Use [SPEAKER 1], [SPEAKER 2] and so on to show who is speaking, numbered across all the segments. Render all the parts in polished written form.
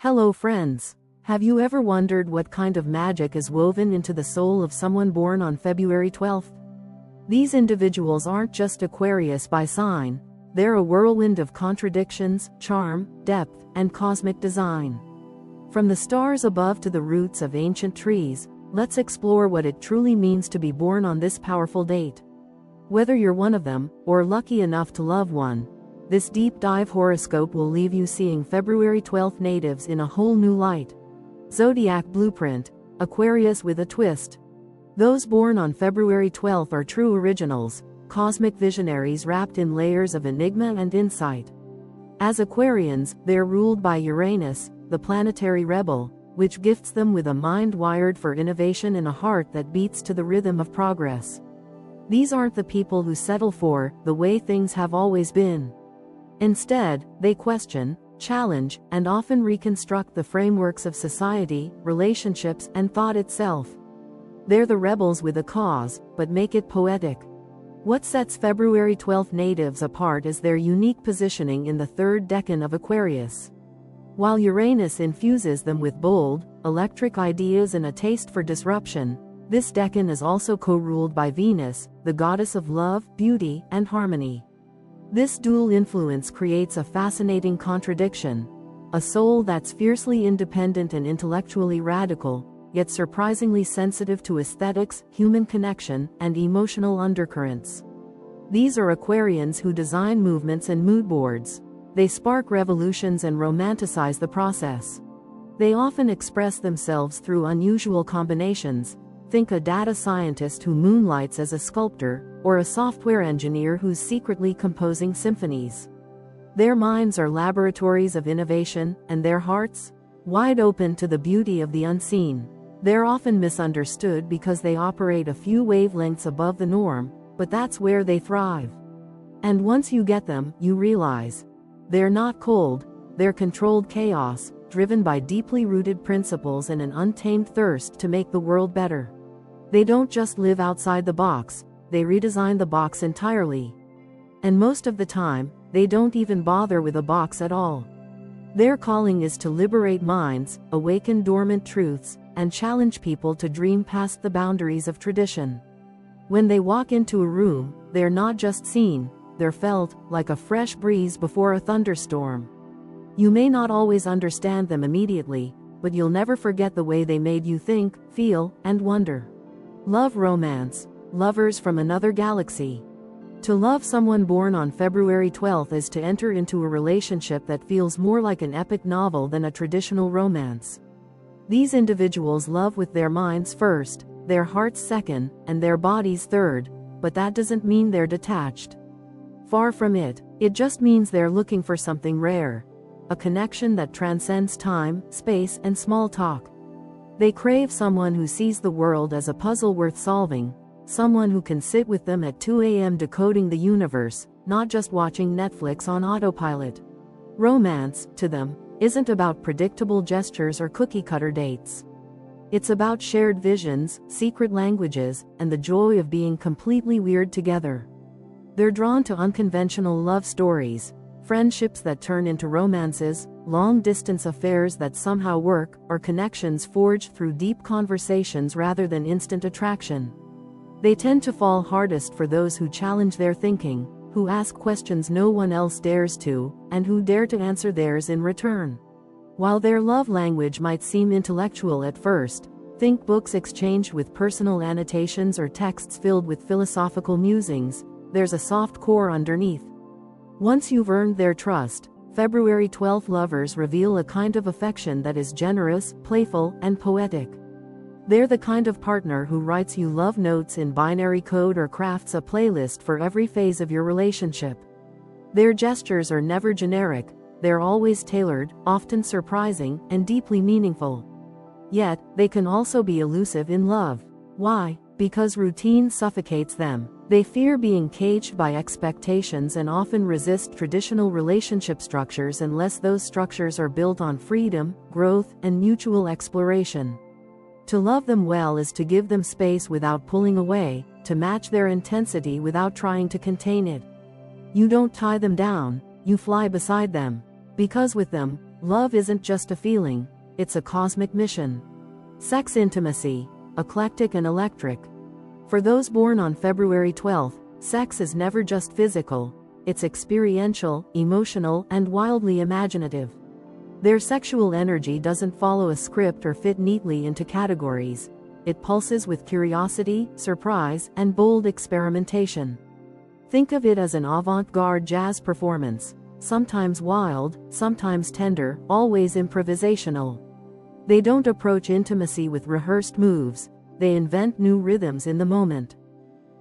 [SPEAKER 1] Hello friends. Have you ever wondered what kind of magic is woven into the soul of someone born on February 12th? These individuals aren't just Aquarius by sign, they're a whirlwind of contradictions, charm, depth, and cosmic design. From the stars above to the roots of ancient trees, let's explore what it truly means to be born on this powerful date. Whether you're one of them, or lucky enough to love one, this deep dive horoscope will leave you seeing February 12th natives in a whole new light. Zodiac blueprint, Aquarius with a twist. Those born on February 12th are true originals, cosmic visionaries wrapped in layers of enigma and insight. As Aquarians, they're ruled by Uranus, the planetary rebel, which gifts them with a mind wired for innovation and a heart that beats to the rhythm of progress. These aren't the people who settle for the way things have always been. Instead, they question, challenge, and often reconstruct the frameworks of society, relationships, and thought itself. They're the rebels with a cause, but make it poetic. What sets February 12th natives apart is their unique positioning in the third decan of Aquarius. While Uranus infuses them with bold, electric ideas and a taste for disruption, this decan is also co-ruled by Venus, the goddess of love, beauty, and harmony. This dual influence creates a fascinating contradiction: a soul that's fiercely independent and intellectually radical, yet surprisingly sensitive to aesthetics, human connection, and emotional undercurrents. These are Aquarians who design movements and mood boards. They spark revolutions and romanticize the process. They often express themselves through unusual combinations. Think a data scientist who moonlights as a sculptor, or a software engineer who's secretly composing symphonies. Their minds are laboratories of innovation, and their hearts? Wide open to the beauty of the unseen. They're often misunderstood because they operate a few wavelengths above the norm, but that's where they thrive. And once you get them, you realize they're not cold, they're controlled chaos, driven by deeply rooted principles and an untamed thirst to make the world better. They don't just live outside the box, they redesign the box entirely. And most of the time, they don't even bother with a box at all. Their calling is to liberate minds, awaken dormant truths, and challenge people to dream past the boundaries of tradition. When they walk into a room, they're not just seen, they're felt, like a fresh breeze before a thunderstorm. You may not always understand them immediately, but you'll never forget the way they made you think, feel, and wonder. Love romance, lovers from another galaxy. To love someone born on February 12th is to enter into a relationship that feels more like an epic novel than a traditional romance. These individuals love with their minds first, their hearts second, and their bodies third, but that doesn't mean they're detached. Far from it, it just means they're looking for something rare. A connection that transcends time, space, and small talk. They crave someone who sees the world as a puzzle worth solving, someone who can sit with them at 2 a.m. decoding the universe, not just watching Netflix on autopilot. Romance, to them, isn't about predictable gestures or cookie-cutter dates. It's about shared visions, secret languages, and the joy of being completely weird together. They're drawn to unconventional love stories, friendships that turn into romances, long-distance affairs that somehow work, or connections forged through deep conversations rather than instant attraction. They tend to fall hardest for those who challenge their thinking, who ask questions no one else dares to, and who dare to answer theirs in return. While their love language might seem intellectual at first, think books exchanged with personal annotations or texts filled with philosophical musings, there's a soft core underneath. Once you've earned their trust, February 12th lovers reveal a kind of affection that is generous, playful, and poetic. They're the kind of partner who writes you love notes in binary code or crafts a playlist for every phase of your relationship. Their gestures are never generic, they're always tailored, often surprising, and deeply meaningful. Yet, they can also be elusive in love. Why? Because routine suffocates them. They fear being caged by expectations and often resist traditional relationship structures unless those structures are built on freedom, growth, and mutual exploration. To love them well is to give them space without pulling away, to match their intensity without trying to contain it. You don't tie them down, you fly beside them. Because with them, Love isn't just a feeling, it's a cosmic mission. Sex intimacy, eclectic and electric. For those born on February 12th, sex is never just physical, it's experiential, emotional, and wildly imaginative. Their sexual energy doesn't follow a script or fit neatly into categories. It pulses with curiosity, surprise, and bold experimentation. Think of it as an avant-garde jazz performance, sometimes wild, sometimes tender, always improvisational. They don't approach intimacy with rehearsed moves, they invent new rhythms in the moment.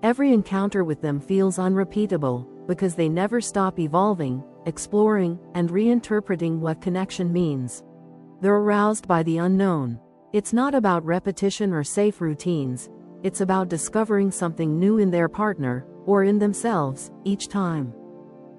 [SPEAKER 1] Every encounter with them feels unrepeatable, because they never stop evolving, exploring, and reinterpreting what connection means. They're aroused by the unknown. It's not about repetition or safe routines, it's about discovering something new in their partner, or in themselves, each time.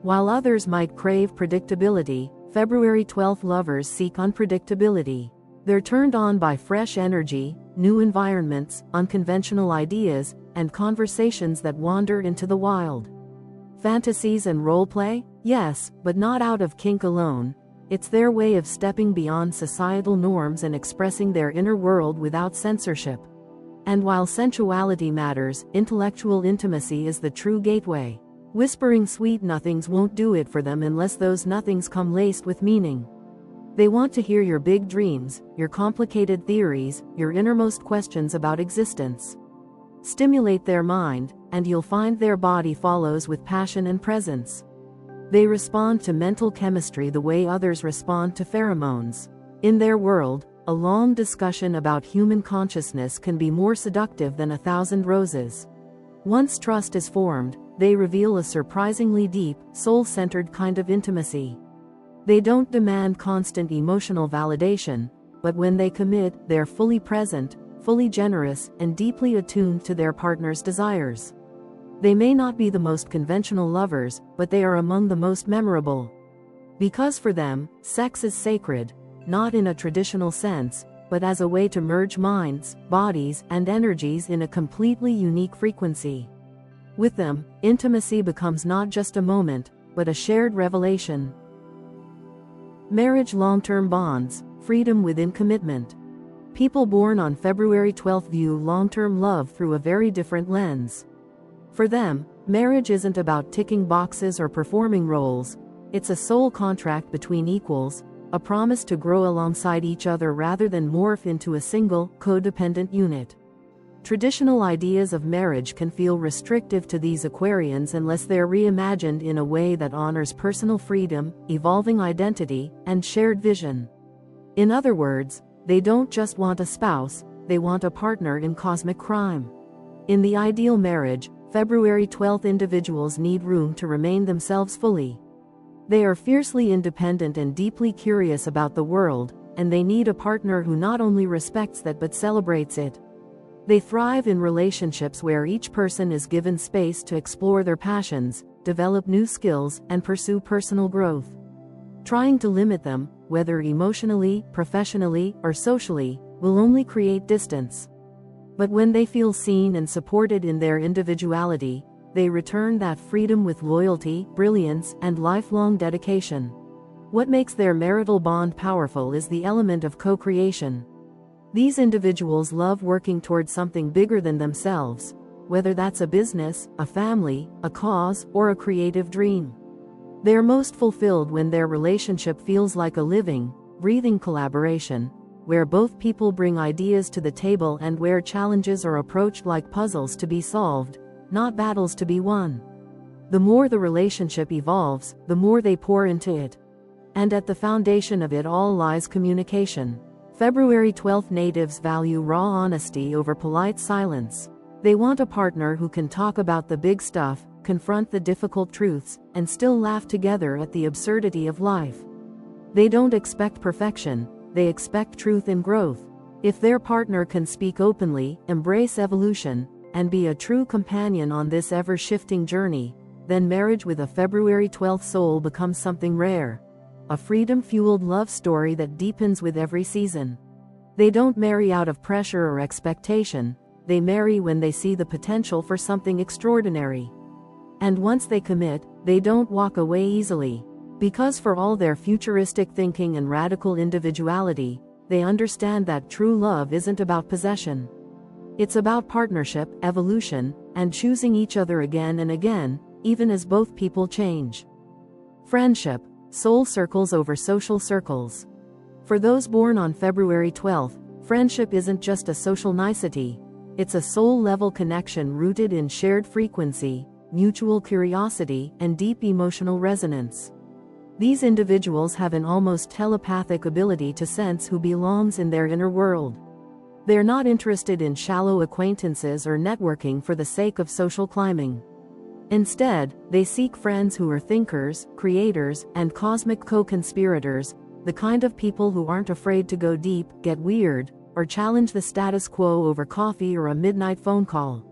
[SPEAKER 1] While others might crave predictability, February 12th lovers seek unpredictability. They're turned on by fresh energy, new environments, unconventional ideas, and conversations that wander into the wild. Fantasies and roleplay? Yes, but not out of kink alone. It's their way of stepping beyond societal norms and expressing their inner world without censorship. And while sensuality matters, intellectual intimacy is the true gateway. Whispering sweet nothings won't do it for them unless those nothings come laced with meaning. They want to hear your big dreams, your complicated theories, your innermost questions about existence. Stimulate their mind, and you'll find their body follows with passion and presence. They respond to mental chemistry the way others respond to pheromones. In their world, a long discussion about human consciousness can be more seductive than 1,000 roses. Once trust is formed, they reveal a surprisingly deep, soul-centered kind of intimacy. They don't demand constant emotional validation, but when they commit, they're fully present, fully generous, and deeply attuned to their partner's desires. They may not be the most conventional lovers, but they are among the most memorable. Because for them, sex is sacred, not in a traditional sense, but as a way to merge minds, bodies, and energies in a completely unique frequency. With them, intimacy becomes not just a moment, but a shared revelation. Marriage long-term bonds, freedom within commitment. People born on February 12th view long-term love through a very different lens. For them, marriage isn't about ticking boxes or performing roles, it's a soul contract between equals, a promise to grow alongside each other rather than morph into a single, codependent unit. Traditional ideas of marriage can feel restrictive to these Aquarians unless they're reimagined in a way that honors personal freedom, evolving identity, and shared vision. In other words, they don't just want a spouse, they want a partner in cosmic crime. In the ideal marriage, February 12th individuals need room to remain themselves fully. They are fiercely independent and deeply curious about the world, and they need a partner who not only respects that but celebrates it. They thrive in relationships where each person is given space to explore their passions, develop new skills, and pursue personal growth. Trying to limit them, whether emotionally, professionally, or socially, will only create distance. But when they feel seen and supported in their individuality, they return that freedom with loyalty, brilliance, and lifelong dedication. What makes their marital bond powerful is the element of co-creation. These individuals love working towards something bigger than themselves, whether that's a business, a family, a cause, or a creative dream. They're most fulfilled when their relationship feels like a living, breathing collaboration, where both people bring ideas to the table and where challenges are approached like puzzles to be solved, not battles to be won. The more the relationship evolves, the more they pour into it. And at the foundation of it all lies communication. February 12th natives value raw honesty over polite silence. They want a partner who can talk about the big stuff, confront the difficult truths, and still laugh together at the absurdity of life. They don't expect perfection, they expect truth and growth. If their partner can speak openly, embrace evolution, and be a true companion on this ever-shifting journey, then marriage with a February 12th soul becomes something rare. A freedom-fueled love story that deepens with every season. They don't marry out of pressure or expectation, they marry when they see the potential for something extraordinary. And once they commit, they don't walk away easily. Because for all their futuristic thinking and radical individuality, they understand that true love isn't about possession. It's about partnership, evolution, and choosing each other again and again, even as both people change. Friendship, soul circles over social circles. For those born on February 12th, friendship isn't just a social nicety, it's a soul-level connection rooted in shared frequency, mutual curiosity, and deep emotional resonance. These individuals have an almost telepathic ability to sense who belongs in their inner world. They're not interested in shallow acquaintances or networking for the sake of social climbing. Instead, they seek friends who are thinkers, creators, and cosmic co-conspirators, the kind of people who aren't afraid to go deep, get weird, or challenge the status quo over coffee or a midnight phone call.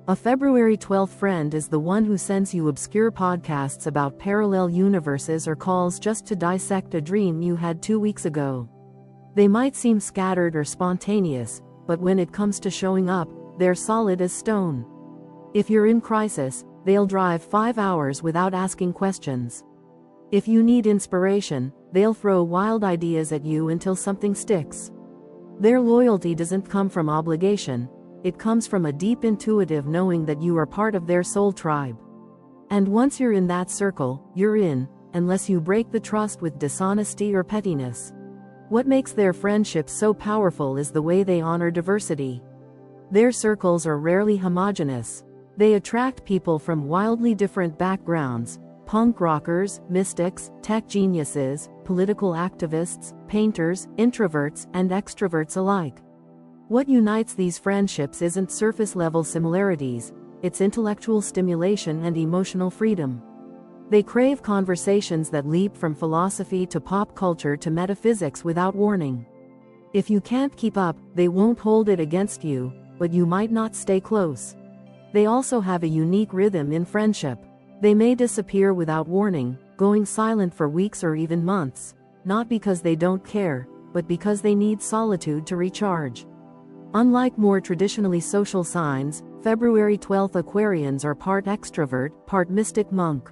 [SPEAKER 1] A February 12th friend is the one who sends you obscure podcasts about parallel universes or calls just to dissect a dream you had 2 weeks ago. They might seem scattered or spontaneous, but when it comes to showing up, they're solid as stone. If you're in crisis, they'll drive 5 hours without asking questions. If you need inspiration, they'll throw wild ideas at you until something sticks. Their loyalty doesn't come from obligation, it comes from a deep intuitive knowing that you are part of their soul tribe. And once you're in that circle, you're in, unless you break the trust with dishonesty or pettiness. What makes their friendships so powerful is the way they honor diversity. Their circles are rarely homogeneous. They attract people from wildly different backgrounds: punk rockers, mystics, tech geniuses, political activists, painters, introverts, and extroverts alike. What unites these friendships isn't surface-level similarities, it's intellectual stimulation and emotional freedom. They crave conversations that leap from philosophy to pop culture to metaphysics without warning. If you can't keep up, they won't hold it against you, but you might not stay close. They also have a unique rhythm in friendship. They may disappear without warning, going silent for weeks or even months, not because they don't care, but because they need solitude to recharge. Unlike more traditionally social signs, February 12th Aquarians are part extrovert, part mystic monk.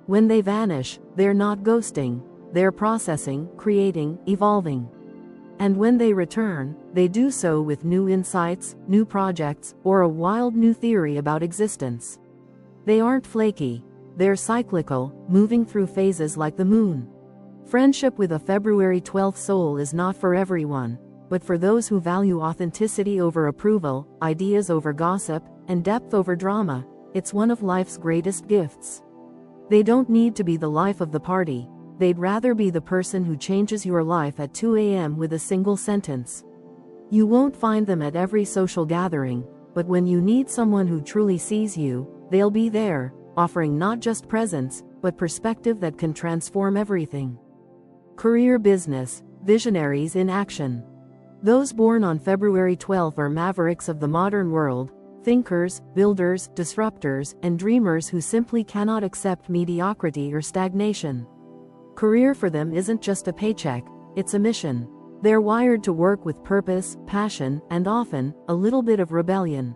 [SPEAKER 1] When they vanish, they're not ghosting, they're processing, creating, evolving. And when they return, they do so with new insights, new projects, or a wild new theory about existence. They aren't flaky, they're cyclical, moving through phases like the moon. Friendship with a February 12th soul is not for everyone, but for those who value authenticity over approval, ideas over gossip, and depth over drama, it's one of life's greatest gifts. They don't need to be the life of the party, they'd rather be the person who changes your life at 2 a.m. with a single sentence. You won't find them at every social gathering, but when you need someone who truly sees you, they'll be there, offering not just presence, but perspective that can transform everything. Career, business, visionaries in action. Those born on February 12 are mavericks of the modern world, thinkers, builders, disruptors, and dreamers who simply cannot accept mediocrity or stagnation. Career for them isn't just a paycheck, it's a mission. They're wired to work with purpose, passion, and often, a little bit of rebellion.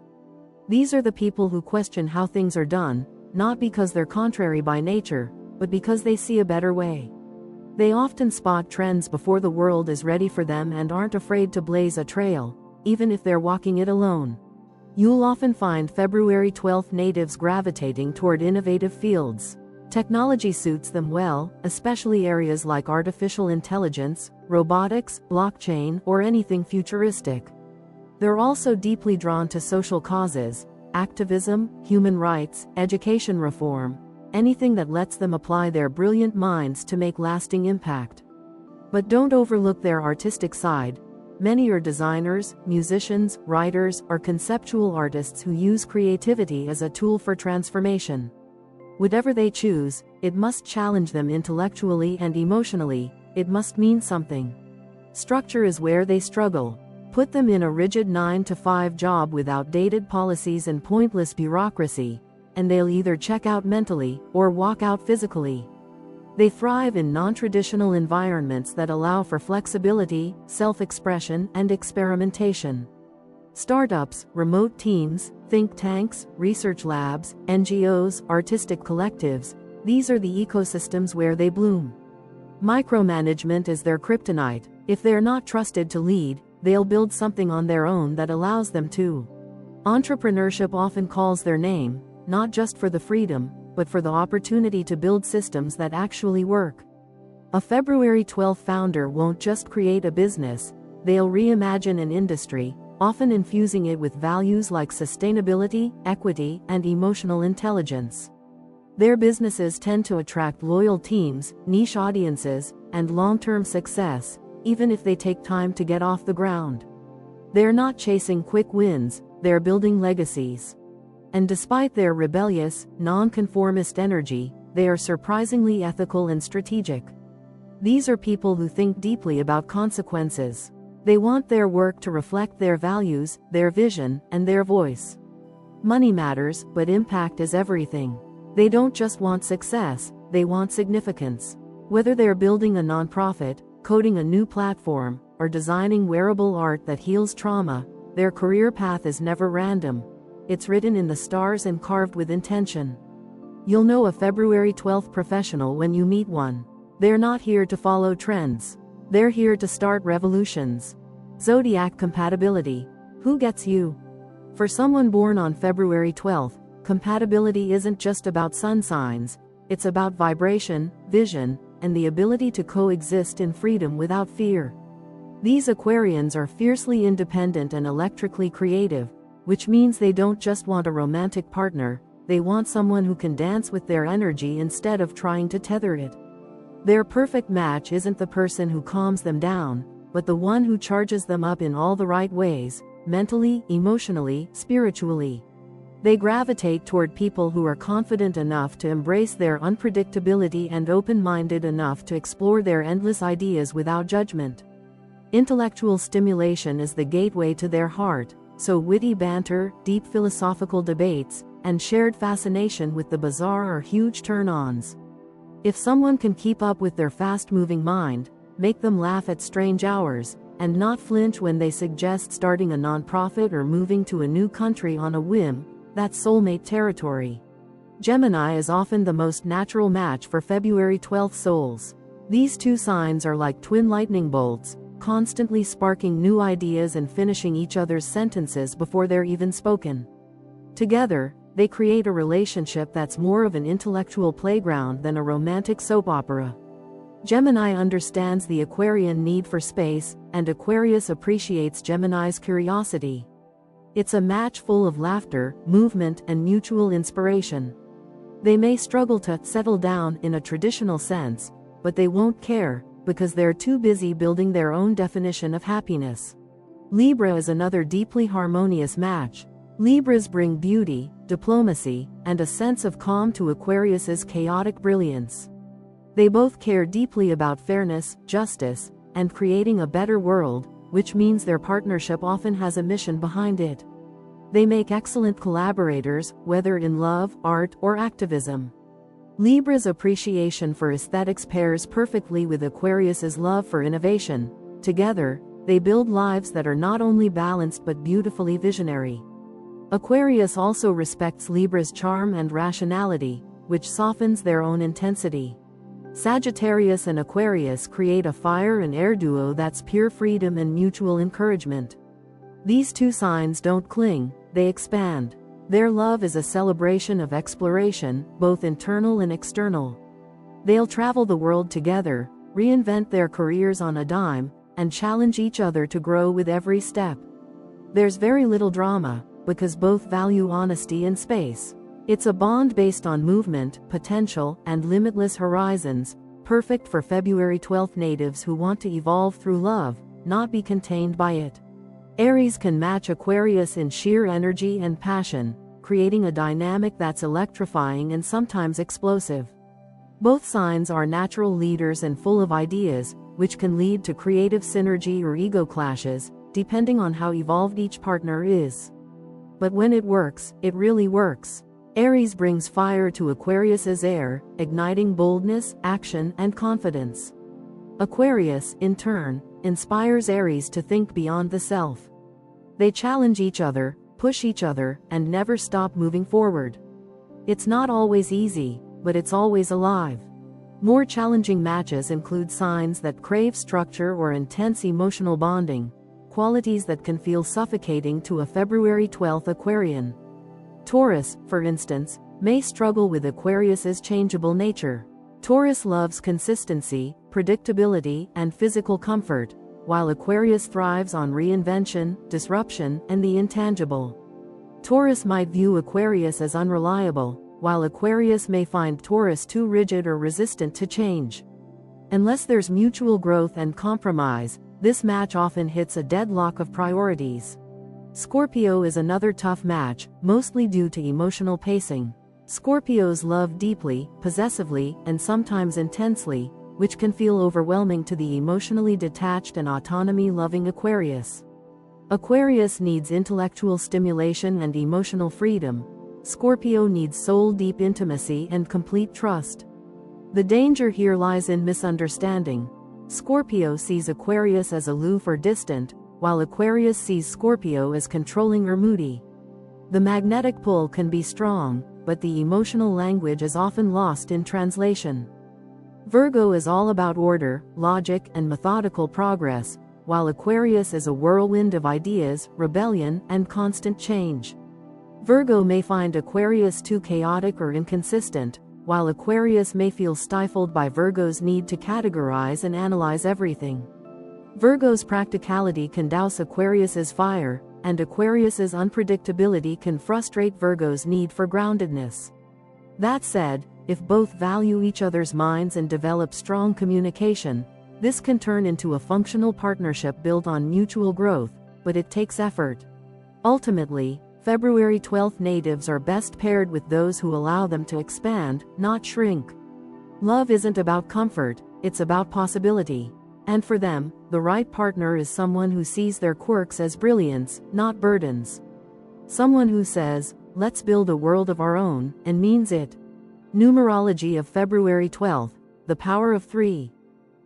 [SPEAKER 1] These are the people who question how things are done, not because they're contrary by nature, but because they see a better way. They often spot trends before the world is ready for them and aren't afraid to blaze a trail, even if they're walking it alone. You'll often find February 12th natives gravitating toward innovative fields. Technology suits them well, especially areas like artificial intelligence, robotics, blockchain, or anything futuristic. They're also deeply drawn to social causes, activism, human rights, education reform, anything that lets them apply their brilliant minds to make lasting impact. But don't overlook their artistic side. Many are designers, musicians, writers, or conceptual artists who use creativity as a tool for transformation. Whatever they choose, it must challenge them intellectually and emotionally, it must mean something. Structure is where they struggle. Put them in a rigid 9-to-5 job with outdated policies and pointless bureaucracy, and they'll either check out mentally or walk out physically. They thrive in non-traditional environments that allow for flexibility, self-expression, and experimentation. Startups, remote teams, think tanks, research labs, NGOs, artistic collectives, These are the ecosystems where they bloom. Micromanagement is their kryptonite. If they're not trusted to lead, they'll build something on their own that allows them to. Entrepreneurship often calls their name, not just for the freedom, but for the opportunity to build systems that actually work. A February 12 founder won't just create a business, they'll reimagine an industry, often infusing it with values like sustainability, equity, and emotional intelligence. Their businesses tend to attract loyal teams, niche audiences, and long-term success, even if they take time to get off the ground. They're not chasing quick wins, they're building legacies. And despite their rebellious, non-conformist energy, they are surprisingly ethical and strategic. These are people who think deeply about consequences. They want their work to reflect their values, their vision, and their voice. Money matters, but impact is everything. They don't just want success, they want significance. Whether they're building a nonprofit, coding a new platform, or designing wearable art that heals trauma, their career path is never random. It's written in the stars and carved with intention. You'll know a February 12 professional when you meet one. They're not here to follow trends. They're here to start revolutions. Zodiac compatibility. Who gets you? For someone born on February 12, compatibility isn't just about sun signs, it's about vibration, vision, and the ability to coexist in freedom without fear. These Aquarians are fiercely independent and electrically creative, which means they don't just want a romantic partner, they want someone who can dance with their energy instead of trying to tether it. Their perfect match isn't the person who calms them down, but the one who charges them up in all the right ways, mentally, emotionally, spiritually. They gravitate toward people who are confident enough to embrace their unpredictability and open-minded enough to explore their endless ideas without judgment. Intellectual stimulation is the gateway to their heart, so witty banter, deep philosophical debates, and shared fascination with the bizarre are huge turn-ons. If someone can keep up with their fast-moving mind, make them laugh at strange hours, and not flinch when they suggest starting a nonprofit or moving to a new country on a whim, that's soulmate territory. Gemini is often the most natural match for February 12 souls. These two signs are like twin lightning bolts, constantly sparking new ideas and finishing each other's sentences before they're even spoken. Together, they create a relationship that's more of an intellectual playground than a romantic soap opera. Gemini understands the Aquarian need for space, and Aquarius appreciates Gemini's curiosity. It's a match full of laughter, movement, and mutual inspiration. They may struggle to settle down in a traditional sense, but they won't care, because they're too busy building their own definition of happiness. Libra is another deeply harmonious match. Libras bring beauty, diplomacy, and a sense of calm to Aquarius's chaotic brilliance. They both care deeply about fairness, justice, and creating a better world, which means their partnership often has a mission behind it. They make excellent collaborators, whether in love, art, or activism. Libra's appreciation for aesthetics pairs perfectly with Aquarius's love for innovation. Together, they build lives that are not only balanced but beautifully visionary. Aquarius also respects Libra's charm and rationality, which softens their own intensity. Sagittarius and Aquarius create a fire and air duo that's pure freedom and mutual encouragement. These two signs don't cling, they expand. Their love is a celebration of exploration, both internal and external. They'll travel the world together, reinvent their careers on a dime, and challenge each other to grow with every step. There's very little drama, because both value honesty and space. It's a bond based on movement, potential, and limitless horizons, perfect for February 12 natives who want to evolve through love, not be contained by it. Aries can match Aquarius in sheer energy and passion, creating a dynamic that's electrifying and sometimes explosive. Both signs are natural leaders and full of ideas, which can lead to creative synergy or ego clashes, depending on how evolved each partner is. But when it works, it really works. Aries brings fire to Aquarius's air, igniting boldness, action, and confidence. Aquarius, in turn, inspires Aries to think beyond the self. They challenge each other, push each other, and never stop moving forward. It's not always easy, but it's always alive. More challenging matches include signs that crave structure or intense emotional bonding, qualities that can feel suffocating to a February 12th Aquarian. Taurus, for instance, may struggle with Aquarius's changeable nature. Taurus loves consistency, predictability, and physical comfort, while Aquarius thrives on reinvention, disruption, and the intangible. Taurus might view Aquarius as unreliable, while Aquarius may find Taurus too rigid or resistant to change. Unless there's mutual growth and compromise, this match often hits a deadlock of priorities. Scorpio is another tough match, mostly due to emotional pacing. Scorpios love deeply, possessively, and sometimes intensely, which can feel overwhelming to the emotionally detached and autonomy-loving Aquarius. Aquarius needs intellectual stimulation and emotional freedom. Scorpio needs soul-deep intimacy and complete trust. The danger here lies in misunderstanding. Scorpio sees Aquarius as aloof or distant, while Aquarius sees Scorpio as controlling or moody. The magnetic pull can be strong, but the emotional language is often lost in translation. Virgo is all about order, logic, and methodical progress, while Aquarius is a whirlwind of ideas, rebellion, and constant change. Virgo may find Aquarius too chaotic or inconsistent, while Aquarius may feel stifled by Virgo's need to categorize and analyze everything. Virgo's practicality can douse Aquarius's fire, and Aquarius's unpredictability can frustrate Virgo's need for groundedness. That said, if both value each other's minds and develop strong communication, this can turn into a functional partnership built on mutual growth, but it takes effort. Ultimately, February 12th natives are best paired with those who allow them to expand, not shrink. Love isn't about comfort, it's about possibility. And for them, the right partner is someone who sees their quirks as brilliance, not burdens. Someone who says, "Let's build a world of our own," and means it. Numerology of February 12th, the power of 3.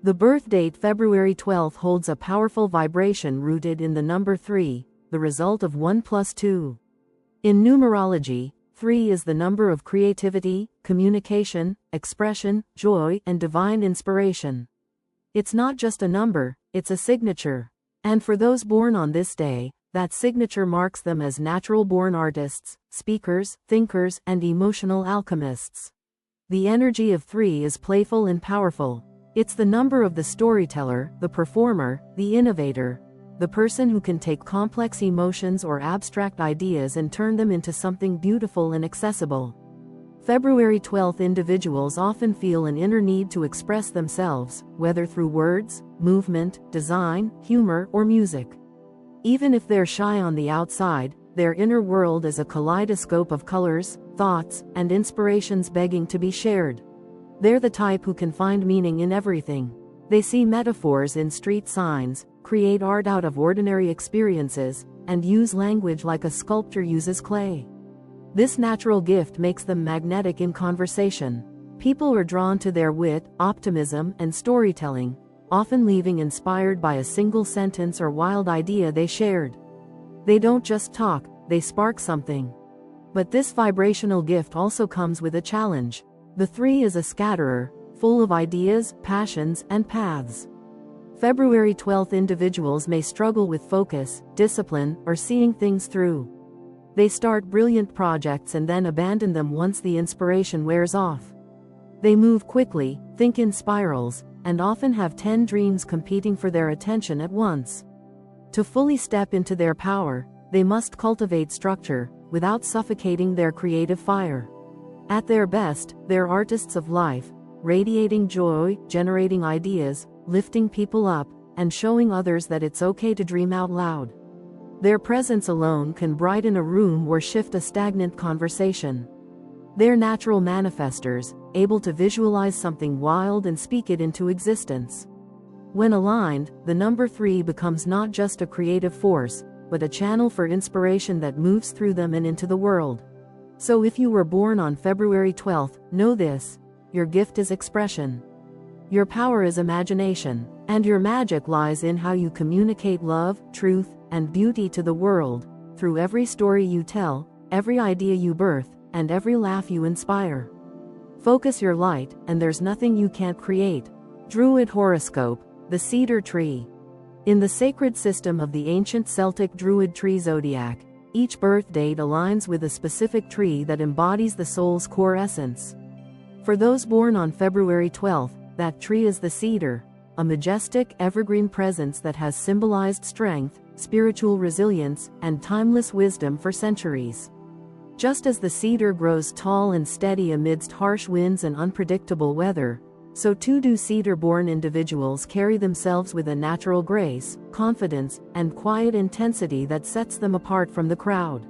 [SPEAKER 1] The birth date February 12th holds a powerful vibration rooted in the number 3, the result of 1 plus 2. In numerology, 3 is the number of creativity, communication, expression, joy, and divine inspiration. It's not just a number, it's a signature. And for those born on this day, that signature marks them as natural-born artists, speakers, thinkers, and emotional alchemists. The energy of 3 is playful and powerful. It's the number of the storyteller, the performer, the innovator, the person who can take complex emotions or abstract ideas and turn them into something beautiful and accessible. February 12th individuals often feel an inner need to express themselves, whether through words, movement, design, humor, or music. Even if they're shy on the outside, their inner world is a kaleidoscope of colors, thoughts, and inspirations begging to be shared. They're the type who can find meaning in everything. They see metaphors in street signs, create art out of ordinary experiences, and use language like a sculptor uses clay. This natural gift makes them magnetic in conversation. People are drawn to their wit, optimism, and storytelling, often leaving inspired by a single sentence or wild idea they shared. They don't just talk, they spark something. But this vibrational gift also comes with a challenge. The 3 is a scatterer, full of ideas, passions, and paths. February 12th individuals may struggle with focus, discipline, or seeing things through. They start brilliant projects and then abandon them once the inspiration wears off. They move quickly, think in spirals, and often have 10 dreams competing for their attention at once. To fully step into their power, they must cultivate structure, without suffocating their creative fire. At their best, they're artists of life, radiating joy, generating ideas, lifting people up, and showing others that it's okay to dream out loud. Their presence alone can brighten a room or shift a stagnant conversation. They're natural manifestors, able to visualize something wild and speak it into existence. When aligned, the number 3 becomes not just a creative force, but a channel for inspiration that moves through them and into the world. So if you were born on February 12th, know this: your gift is expression. Your power is imagination, and your magic lies in how you communicate love, truth, and beauty to the world, through every story you tell, every idea you birth, and every laugh you inspire. Focus your light, and there's nothing you can't create. Druid Horoscope, the cedar tree. In the sacred system of the ancient Celtic Druid tree Zodiac, each birth date aligns with a specific tree that embodies the soul's core essence. For those born on February 12th, that tree is the cedar, a majestic, evergreen presence that has symbolized strength, spiritual resilience, and timeless wisdom for centuries. Just as the cedar grows tall and steady amidst harsh winds and unpredictable weather, so too do cedar-born individuals carry themselves with a natural grace, confidence, and quiet intensity that sets them apart from the crowd.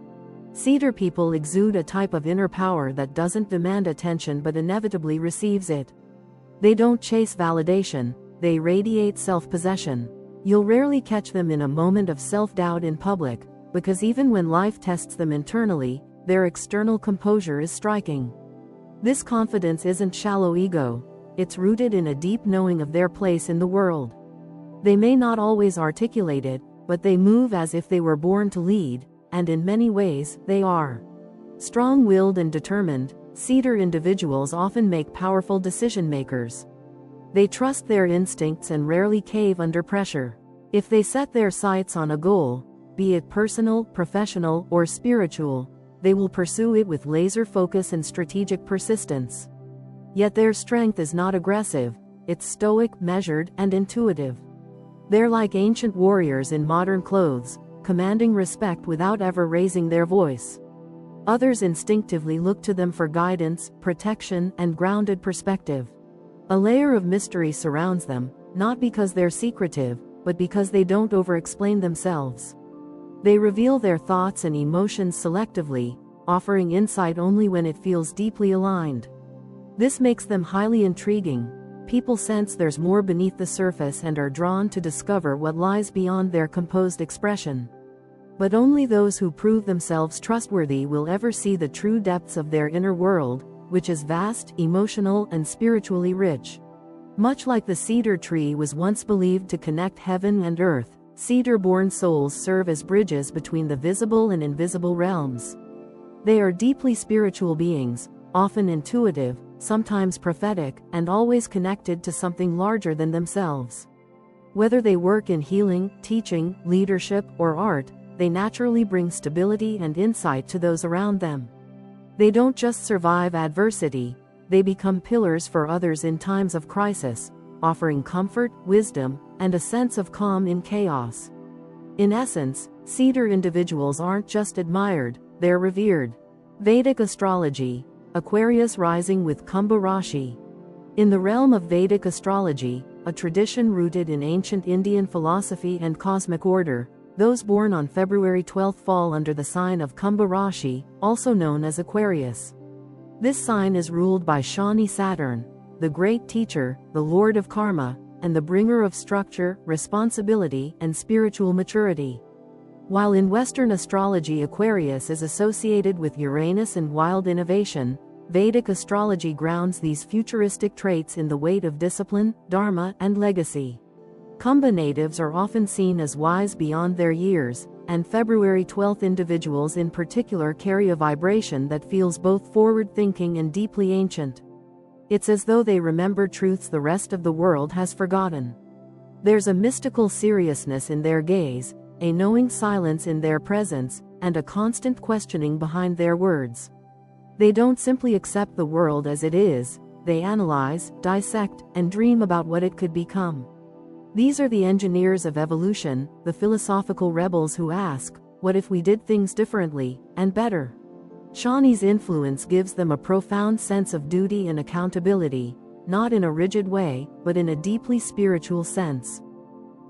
[SPEAKER 1] Cedar people exude a type of inner power that doesn't demand attention but inevitably receives it. They don't chase validation, they radiate self-possession. You'll rarely catch them in a moment of self-doubt in public, because even when life tests them internally, their external composure is striking. This confidence isn't shallow ego. It's rooted in a deep knowing of their place in the world. They may not always articulate it, but they move as if they were born to lead, and in many ways, they are. Strong-willed and determined, cedar individuals often make powerful decision-makers. They trust their instincts and rarely cave under pressure. If they set their sights on a goal, be it personal, professional, or spiritual, they will pursue it with laser focus and strategic persistence. Yet their strength is not aggressive, it's stoic, measured, and intuitive. They're like ancient warriors in modern clothes, commanding respect without ever raising their voice. Others instinctively look to them for guidance, protection, and grounded perspective. A layer of mystery surrounds them, not because they're secretive, but because they don't over-explain themselves. They reveal their thoughts and emotions selectively, offering insight only when it feels deeply aligned. This makes them highly intriguing. People sense there's more beneath the surface and are drawn to discover what lies beyond their composed expression. But only those who prove themselves trustworthy will ever see the true depths of their inner world, which is vast, emotional, and spiritually rich. Much like the cedar tree was once believed to connect heaven and earth, cedar-born souls serve as bridges between the visible and invisible realms. They are deeply spiritual beings, often intuitive, sometimes prophetic, and always connected to something larger than themselves. Whether they work in healing, teaching, leadership, or art, they naturally bring stability and insight to those around them. They don't just survive adversity, they become pillars for others in times of crisis, offering comfort, wisdom, and a sense of calm in chaos. In essence, cedar individuals aren't just admired, they're revered. Vedic Astrology, Aquarius rising with Kumbha Rashi. In the realm of Vedic astrology, a tradition rooted in ancient Indian philosophy and cosmic order, those born on February 12 fall under the sign of Kumbha Rashi, also known as Aquarius. This sign is ruled by Shani Saturn, the great teacher, the lord of karma, and the bringer of structure, responsibility, and spiritual maturity. While in Western astrology Aquarius is associated with Uranus and wild innovation, Vedic astrology grounds these futuristic traits in the weight of discipline, dharma, and legacy. Kumbha natives are often seen as wise beyond their years, and February 12 individuals in particular carry a vibration that feels both forward-thinking and deeply ancient. It's as though they remember truths the rest of the world has forgotten. There's a mystical seriousness in their gaze, a knowing silence in their presence, and a constant questioning behind their words. They don't simply accept the world as it is, they analyze, dissect, and dream about what it could become. These are the engineers of evolution, the philosophical rebels who ask, what if we did things differently, and better? Shani's influence gives them a profound sense of duty and accountability, not in a rigid way, but in a deeply spiritual sense.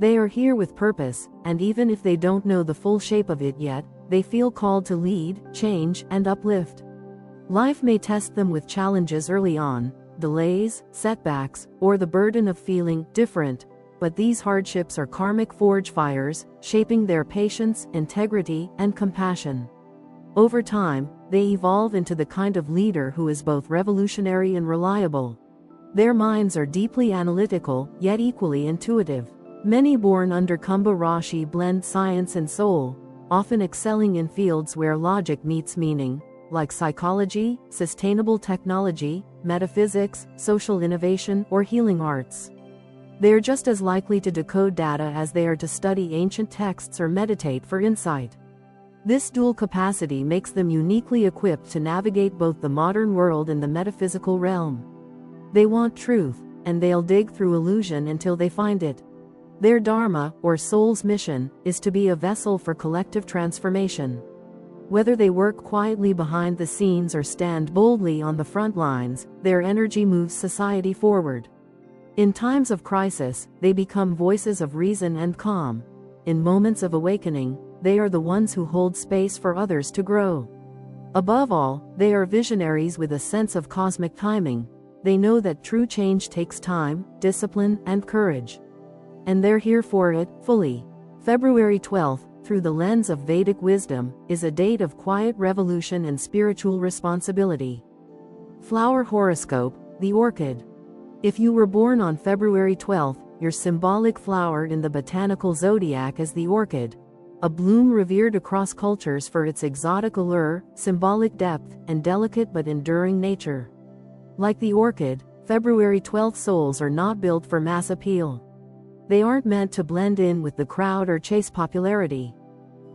[SPEAKER 1] They are here with purpose, and even if they don't know the full shape of it yet, they feel called to lead, change, and uplift. Life may test them with challenges early on, delays, setbacks, or the burden of feeling different, but these hardships are karmic forge fires, shaping their patience, integrity, and compassion. Over time, they evolve into the kind of leader who is both revolutionary and reliable. Their minds are deeply analytical, yet equally intuitive. Many born under Kumbha Rashi blend science and soul, often excelling in fields where logic meets meaning, like psychology, sustainable technology, metaphysics, social innovation, or healing arts. They are just as likely to decode data as they are to study ancient texts or meditate for insight. This dual capacity makes them uniquely equipped to navigate both the modern world and the metaphysical realm. They want truth, and they'll dig through illusion until they find it. Their dharma, or soul's mission, is to be a vessel for collective transformation. Whether they work quietly behind the scenes or stand boldly on the front lines, their energy moves society forward. In times of crisis, they become voices of reason and calm. In moments of awakening, they are the ones who hold space for others to grow. Above all, they are visionaries with a sense of cosmic timing. They know that true change takes time, discipline, and courage. And they're here for it, fully. February 12th, through the lens of Vedic wisdom, is a date of quiet revolution and spiritual responsibility. Flower horoscope, the orchid. If you were born on February 12th, your symbolic flower in the botanical zodiac is the orchid, a bloom revered across cultures for its exotic allure, symbolic depth, and delicate but enduring nature. Like the orchid, February 12th souls are not built for mass appeal. They aren't meant to blend in with the crowd or chase popularity.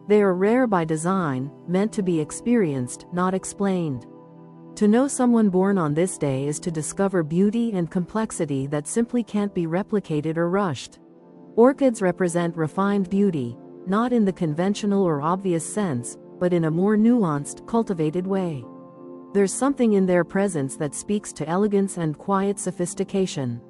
[SPEAKER 1] They are rare by design, meant to be experienced, not explained. To know someone born on this day is to discover beauty and complexity that simply can't be replicated or rushed. Orchids represent refined beauty, not in the conventional or obvious sense, but in a more nuanced, cultivated way. There's something in their presence that speaks to elegance and quiet sophistication.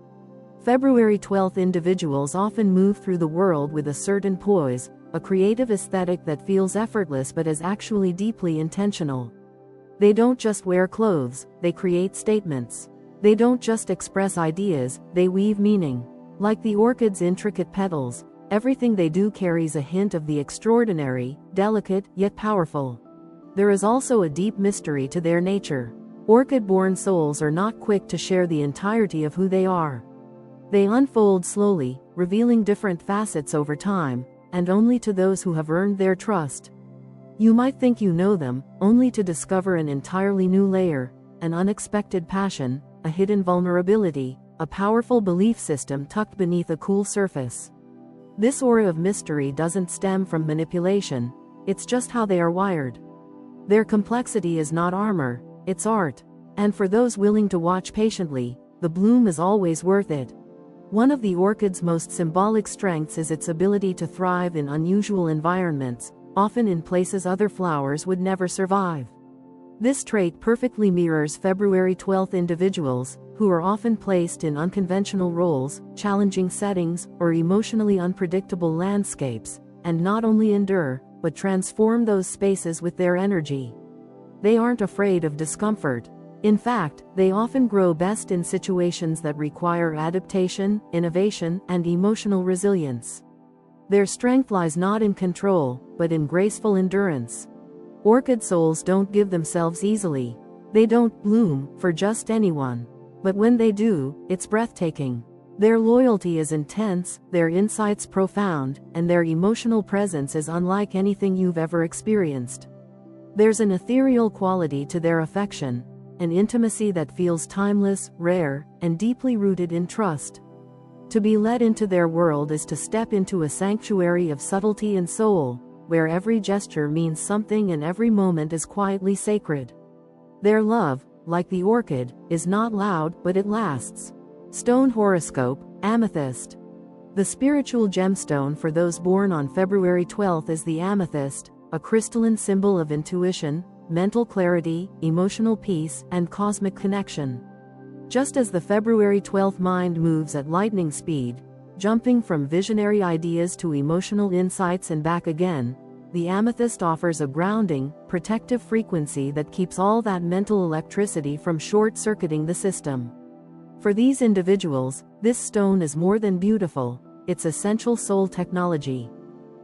[SPEAKER 1] February 12th individuals often move through the world with a certain poise, a creative aesthetic that feels effortless but is actually deeply intentional. They don't just wear clothes, they create statements. They don't just express ideas, they weave meaning. Like the orchid's intricate petals, everything they do carries a hint of the extraordinary, delicate, yet powerful. There is also a deep mystery to their nature. Orchid-born souls are not quick to share the entirety of who they are. They unfold slowly, revealing different facets over time, and only to those who have earned their trust. You might think you know them, only to discover an entirely new layer, an unexpected passion, a hidden vulnerability, a powerful belief system tucked beneath a cool surface. This aura of mystery doesn't stem from manipulation, it's just how they are wired. Their complexity is not armor, it's art. And for those willing to watch patiently, the bloom is always worth it. One of the orchid's most symbolic strengths is its ability to thrive in unusual environments, often in places other flowers would never survive. This trait perfectly mirrors February 12th individuals, who are often placed in unconventional roles, challenging settings, or emotionally unpredictable landscapes, and not only endure, but transform those spaces with their energy. They aren't afraid of discomfort. In fact, they often grow best in situations that require adaptation, innovation, and emotional resilience. Their strength lies not in control, but in graceful endurance. Orchid souls don't give themselves easily. They don't bloom for just anyone. But when they do, it's breathtaking. Their loyalty is intense, their insights profound, and their emotional presence is unlike anything you've ever experienced. There's an ethereal quality to their affection, an intimacy that feels timeless, rare, and deeply rooted in trust. To be led into their world is to step into a sanctuary of subtlety and soul, where every gesture means something and every moment is quietly sacred. Their love, like the orchid, is not loud, but it lasts. Stone horoscope, amethyst. The spiritual gemstone for those born on February 12th is the amethyst, a crystalline symbol of intuition, mental clarity, emotional peace, and cosmic connection. Just as the February 12th mind moves at lightning speed, jumping from visionary ideas to emotional insights and back again, the amethyst offers a grounding, protective frequency that keeps all that mental electricity from short-circuiting the system. For these individuals, this stone is more than beautiful, it's essential soul technology.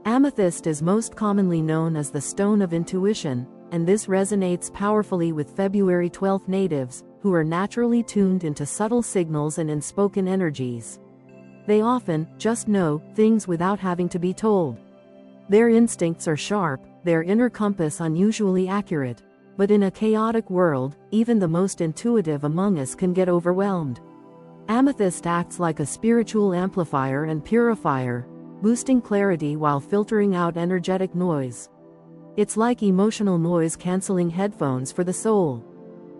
[SPEAKER 1] Amethyst is most commonly known as the stone of intuition, and this resonates powerfully with February 12th natives, who are naturally tuned into subtle signals and unspoken energies. They often just know things without having to be told. Their instincts are sharp, their inner compass unusually accurate. But in a chaotic world, even the most intuitive among us can get overwhelmed. Amethyst acts like a spiritual amplifier and purifier, boosting clarity while filtering out energetic noise. It's like emotional noise-canceling headphones for the soul.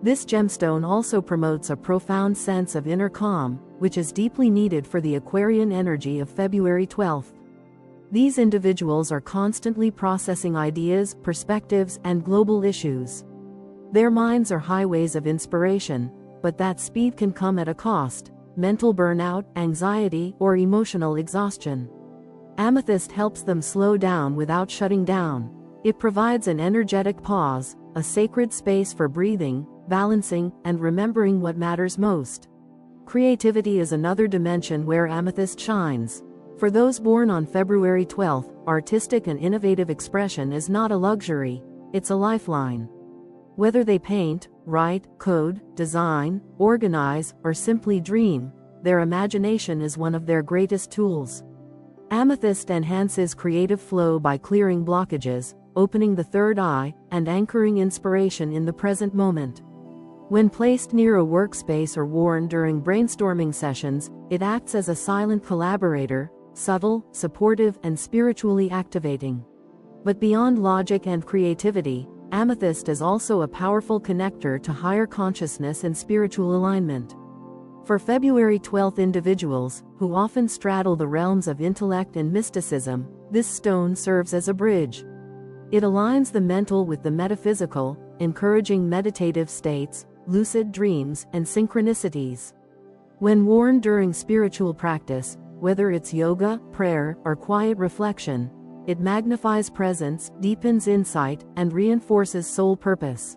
[SPEAKER 1] This gemstone also promotes a profound sense of inner calm, which is deeply needed for the Aquarian energy of February 12th. These individuals are constantly processing ideas, perspectives, and global issues. Their minds are highways of inspiration, but that speed can come at a cost: mental burnout, anxiety, or emotional exhaustion. Amethyst helps them slow down without shutting down. It provides an energetic pause, a sacred space for breathing, balancing, and remembering what matters most. Creativity is another dimension where amethyst shines. For those born on February 12th, artistic and innovative expression is not a luxury, it's a lifeline. Whether they paint, write, code, design, organize, or simply dream, their imagination is one of their greatest tools. Amethyst enhances creative flow by clearing blockages, opening the third eye, and anchoring inspiration in the present moment. When placed near a workspace or worn during brainstorming sessions, it acts as a silent collaborator, subtle, supportive, and spiritually activating. But beyond logic and creativity, amethyst is also a powerful connector to higher consciousness and spiritual alignment. For February 12th individuals, who often straddle the realms of intellect and mysticism, this stone serves as a bridge. It aligns the mental with the metaphysical, encouraging meditative states, lucid dreams, and synchronicities. When worn during spiritual practice, whether it's yoga, prayer, or quiet reflection, it magnifies presence, deepens insight, and reinforces soul purpose.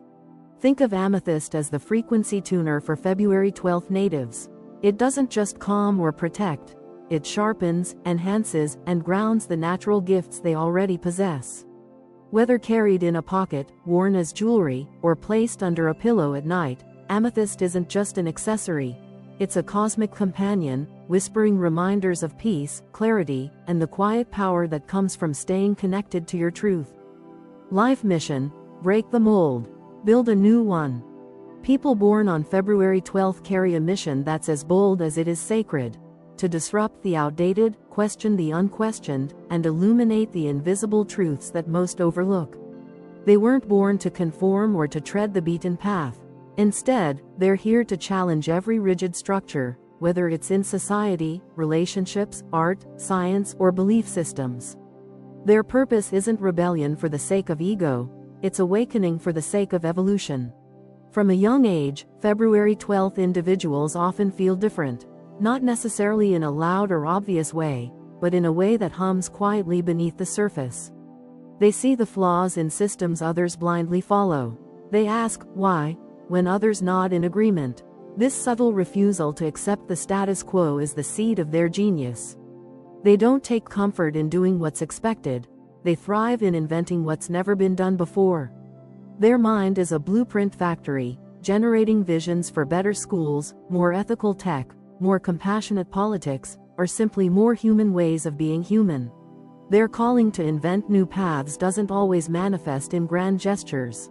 [SPEAKER 1] Think of amethyst as the frequency tuner for February 12th natives. It doesn't just calm or protect, it sharpens, enhances, and grounds the natural gifts they already possess. Whether carried in a pocket, worn as jewelry, or placed under a pillow at night, amethyst isn't just an accessory. It's a cosmic companion, whispering reminders of peace, clarity, and the quiet power that comes from staying connected to your truth. Life mission: break the mold. Build a new one. People born on February 12th carry a mission that's as bold as it is sacred: to disrupt the outdated, question the unquestioned, and illuminate the invisible truths that most overlook. They weren't born to conform or to tread the beaten path. Instead, they're here to challenge every rigid structure, whether it's in society, relationships, art, science, or belief systems. Their purpose isn't rebellion for the sake of ego, it's awakening for the sake of evolution. From a young age, February 12th individuals often feel different, not necessarily in a loud or obvious way, but in a way that hums quietly beneath the surface. They see the flaws in systems others blindly follow. They ask, why, when others nod in agreement. This subtle refusal to accept the status quo is the seed of their genius. They don't take comfort in doing what's expected, they thrive in inventing what's never been done before. Their mind is a blueprint factory, generating visions for better schools, more ethical tech, more compassionate politics, or simply more human ways of being human. Their calling to invent new paths doesn't always manifest in grand gestures.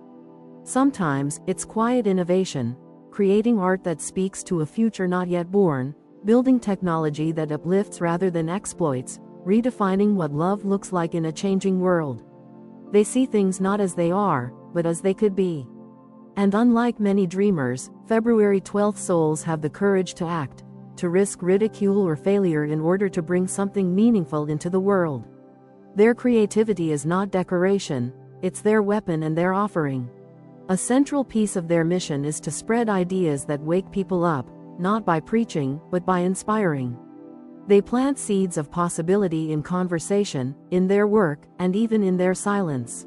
[SPEAKER 1] Sometimes, it's quiet innovation, creating art that speaks to a future not yet born, building technology that uplifts rather than exploits, redefining what love looks like in a changing world. They see things not as they are, but as they could be. And unlike many dreamers, February 12th souls have the courage to act, to risk ridicule or failure in order to bring something meaningful into the world. Their creativity is not decoration, it's their weapon and their offering. A central piece of their mission is to spread ideas that wake people up, not by preaching, but by inspiring. They plant seeds of possibility in conversation, in their work, and even in their silence.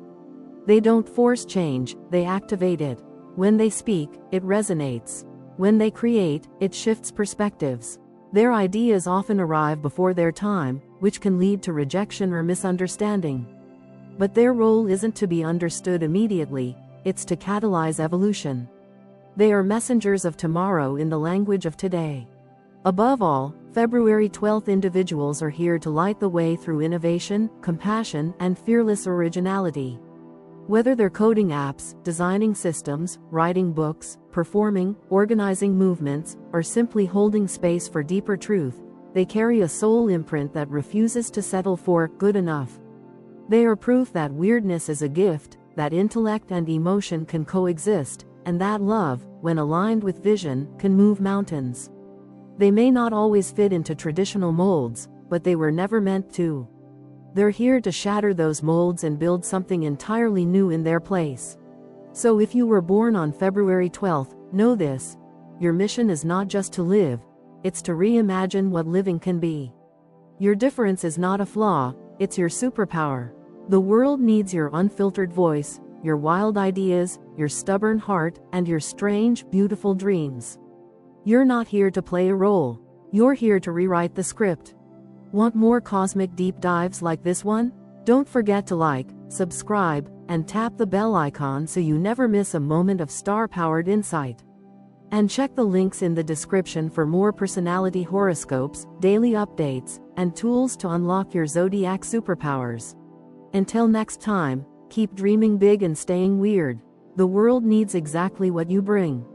[SPEAKER 1] They don't force change, they activate it. When they speak, it resonates. When they create, it shifts perspectives. Their ideas often arrive before their time, which can lead to rejection or misunderstanding. But their role isn't to be understood immediately, it's to catalyze evolution. They are messengers of tomorrow in the language of today. Above all, February 12th individuals are here to light the way through innovation, compassion, and fearless originality. Whether they're coding apps, designing systems, writing books, performing, organizing movements, or simply holding space for deeper truth, they carry a soul imprint that refuses to settle for good enough. They are proof that weirdness is a gift, that intellect and emotion can coexist, and that love, when aligned with vision, can move mountains. They may not always fit into traditional molds, but they were never meant to. They're here to shatter those molds and build something entirely new in their place. So if you were born on February 12th, know this: your mission is not just to live, it's to reimagine what living can be. Your difference is not a flaw, it's your superpower. The world needs your unfiltered voice, your wild ideas, your stubborn heart, and your strange, beautiful dreams. You're not here to play a role, you're here to rewrite the script. Want more cosmic deep dives like this one? Don't forget to like, subscribe, and tap the bell icon so you never miss a moment of star-powered insight. And check the links in the description for more personality horoscopes, daily updates, and tools to unlock your zodiac superpowers. Until next time, keep dreaming big and staying weird. The world needs exactly what you bring.